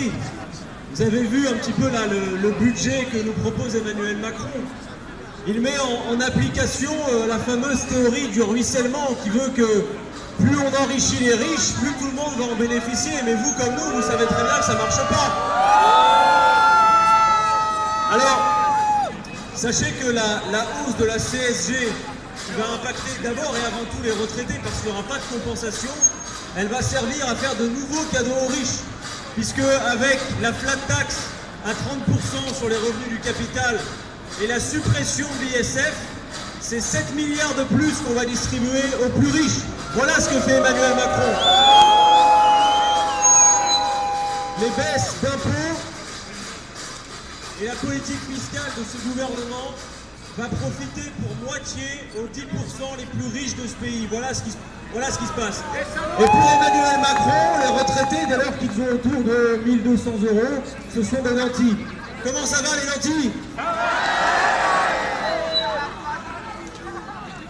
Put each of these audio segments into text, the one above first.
compris. Vous avez vu un petit peu là le budget que nous propose Emmanuel Macron. Il met en application la fameuse théorie du ruissellement qui veut que plus on enrichit les riches, plus tout le monde va en bénéficier. Mais vous comme nous, vous savez très bien que ça ne marche pas. Alors, sachez que la hausse de la CSG qui va impacter d'abord et avant tout les retraités parce qu'il n'y aura pas de compensation, elle va servir à faire de nouveaux cadeaux aux riches. Puisque avec la flat tax à 30% sur les revenus du capital et la suppression de l'ISF, c'est 7 milliards de plus qu'on va distribuer aux plus riches. Voilà ce que fait Emmanuel Macron. Les baisses d'impôts et la politique fiscale de ce gouvernement va profiter pour moitié aux 10% les plus riches de ce pays. Voilà ce qui se passe. Et pour Emmanuel Macron, les retraités, dès lors qu'ils ont autour de 1200 €, ce sont des nantis. Comment ça va les nantis?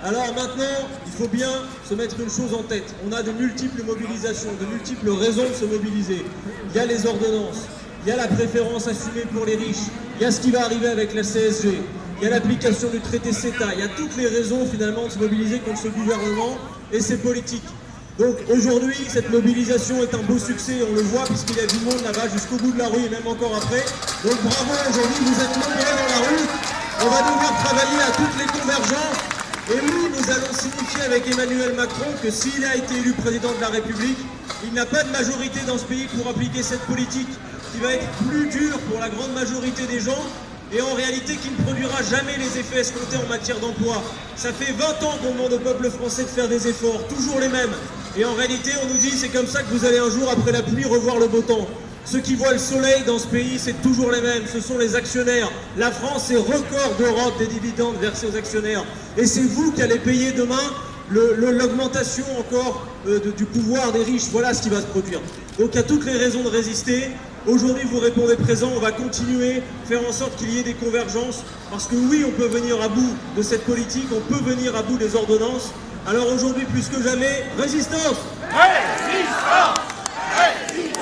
Alors maintenant, il faut bien se mettre une chose en tête. On a de multiples mobilisations, de multiples raisons de se mobiliser. Il y a les ordonnances, il y a la préférence assumée pour les riches, il y a ce qui va arriver avec la CSG, il y a l'application du traité CETA, il y a toutes les raisons finalement de se mobiliser contre ce gouvernement et ses politiques. Donc aujourd'hui, cette mobilisation est un beau succès, on le voit puisqu'il y a du monde là-bas jusqu'au bout de la rue et même encore après. Donc bravo, aujourd'hui vous êtes nombreux dans la rue, on va devoir travailler à toutes les convergences. Et oui, nous allons signifier avec Emmanuel Macron que s'il a été élu président de la République, il n'a pas de majorité dans ce pays pour appliquer cette politique qui va être plus dure pour la grande majorité des gens et en réalité qui ne produira jamais les effets escomptés en matière d'emploi. Ça fait 20 ans qu'on demande au peuple français de faire des efforts, toujours les mêmes. Et en réalité, on nous dit c'est comme ça que vous allez un jour après la pluie revoir le beau temps. Ceux qui voient le soleil dans ce pays, c'est toujours les mêmes, ce sont les actionnaires. La France est record d'Europe des dividendes versés aux actionnaires. Et c'est vous qui allez payer demain l'augmentation encore du pouvoir des riches. Voilà ce qui va se produire. Donc il y a toutes les raisons de résister. Aujourd'hui, vous répondez présent, on va continuer, faire en sorte qu'il y ait des convergences. Parce que oui, on peut venir à bout de cette politique, on peut venir à bout des ordonnances. Alors aujourd'hui, plus que jamais, résistance! Résistance!